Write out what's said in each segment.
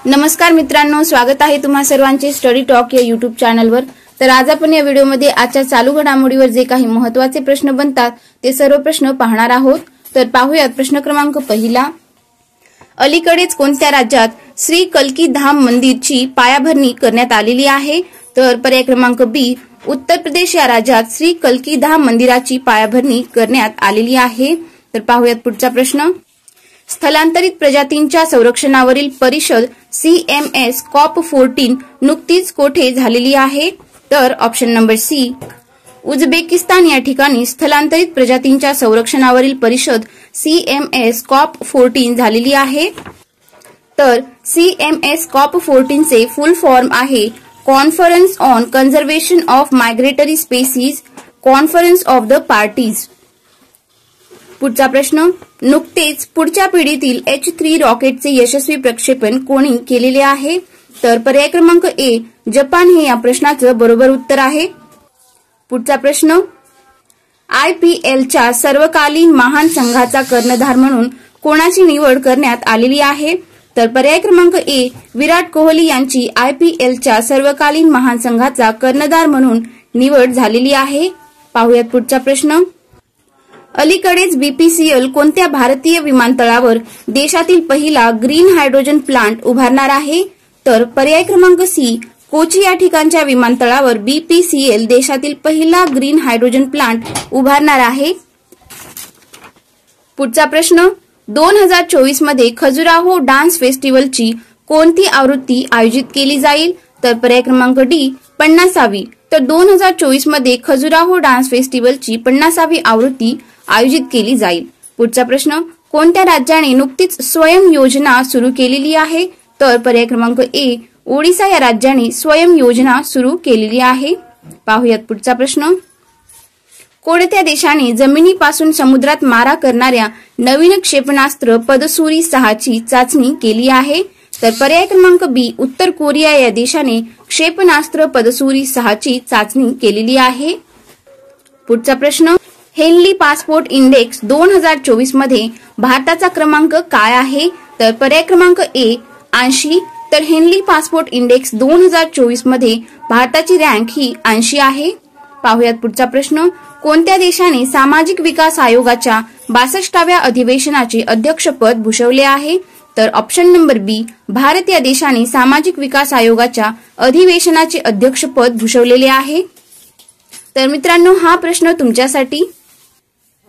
नमस्कार मित्रांनो, स्वागत आहे तुम्हा सर्वांचे स्टडी टॉक या युट्यूब चॅनलवर। तर आज आपण या व्हिडिओमध्ये आजच्या चालू घडामोडीवर जे काही महत्त्वाचे प्रश्न बनतात ते सर्व प्रश्न पाहणार आहोत। तर पाहूयात प्रश्न क्रमांक पहिला। अलीकडेच कोणत्या राज्यात श्री कल्की धाम मंदिरची पायाभरणी करण्यात आलेली आहे? तर पर्याय क्रमांक बी, उत्तर प्रदेश या राज्यात श्री कल्की धाम मंदिराची पायाभरणी करण्यात आलेली आहे। तर पाहूयात पुढचा प्रश्न। स्थलांतरित प्रजातींच्या संरक्षणावरील परिषद CMS COP14 नुकतीच कोठे झालेली आहे? तर ऑप्शन नंबर सी, उझबेकिस्तान या ठिकाणी स्थलांतरित प्रजातींच्या संरक्षणावरील परिषद CMS COP14 झालेली आहे। तर CMS COP14 चे फुल फॉर्म आहे conference on conservation of migratory species, conference of the parties. पुढचा प्रश्न। नुकतेच पुढच्या पिढीतील H3 रॉकेटचे यशस्वी प्रक्षेपण कोणी केलेले आहे? तर पर्याय क्रमांक ए, जपान हे या प्रश्नाचं बरोबर उत्तर आहे। पुढचा प्रश्न। IPLच्या सर्वकालीन महान संघाचा कर्णधार म्हणून कोणाची निवड करण्यात आलेली आहे? तर पर्याय क्रमांक ए, विराट कोहली यांची IPLच्या सर्वकालीन महान संघाचा कर्णधार म्हणून निवड झालेली आहे। पाहूयात पुढचा प्रश्न। अलीकडेच BPCL कोणत्या भारतीय विमानतळावर देशातील पहिला ग्रीन हायड्रोजन प्लांट उभारणार आहे? तर पर्याय क्रमांक सी, कोची या ठिकाणच्या विमानतळावर BPCL देशातील पहिला ग्रीन हायड्रोजन प्लांट उभारणार आहे। पुढचा प्रश्न। 2024 मध्ये खजुराहो डान्स फेस्टिवलची कोणती आवृत्ती आयोजित केली जाईल? तर पर्याय क्रमांक डी, 50वी। तर 2024 मध्ये खजुराहो डान्स फेस्टिवलची 50वी आवृत्ती आयोजित केली जाईल। पुढचा प्रश्न। कोणत्या राज्याने नुकतीच स्वयं योजना सुरू केलेली आहे? तर पर्याय क्रमांक ए, ओडिशा या राज्याने स्वयं योजना सुरू केलेली आहे। पाहूयात पुढचा प्रश्न। कोणत्या देशाने जमिनीपासून समुद्रात मारा करणाऱ्या नवीन क्षेपणास्त्र पदसूरी 6 ची चाचणी केली आहे? तर पर्याय क्रमांक बी, उत्तर कोरिया या देशाने क्षेपणास्त्र पदसूरी 6 ची चाचणी केलेली आहे। पुढचा प्रश्न। हेनली पासपोर्ट इंडेक्स 2024 मध्ये भारताचा क्रमांक काय आहे? तर पर्याय क्रमांक ए, 80। तर हेनली पासपोर्ट इंडेक्स 2024 मध्ये भारताची रँक ही 80 आहे। पाहूयात पुढचा प्रश्न। कोणत्या देशाने सामाजिक विकास आयोगाच्या 62व्या अधिवेशनाचे अध्यक्षपद भूषवले आहे? तर ऑप्शन नंबर बी, भारत या देशाने सामाजिक विकास आयोगाच्या अधिवेशनाचे अध्यक्षपद भूषवलेले आहे। तर मित्रांनो, हा प्रश्न तुमच्यासाठी।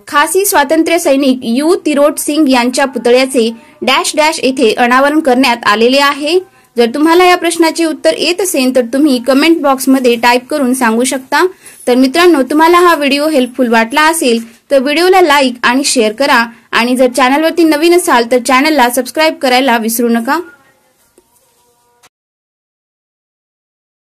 खासी स्वातंत्र्य सैनिक यू तिरोट सिंग यांच्या पुतळ्याचे डॅश डॅश येथे अनावरण करण्यात आलेले आहे। जर तुम्हाला या प्रश्नाचे उत्तर येत असेल तर तुम्ही कमेंट बॉक्समध्ये टाईप करून सांगू शकता। तर मित्रांनो, तुम्हाला हा व्हिडिओ हेल्पफुल वाटला असेल तर व्हिडिओला लाईक आणि शेअर करा, आणि जर चॅनलवरती नवीन असाल तर चॅनलला सबस्क्राईब करायला विसरू नका।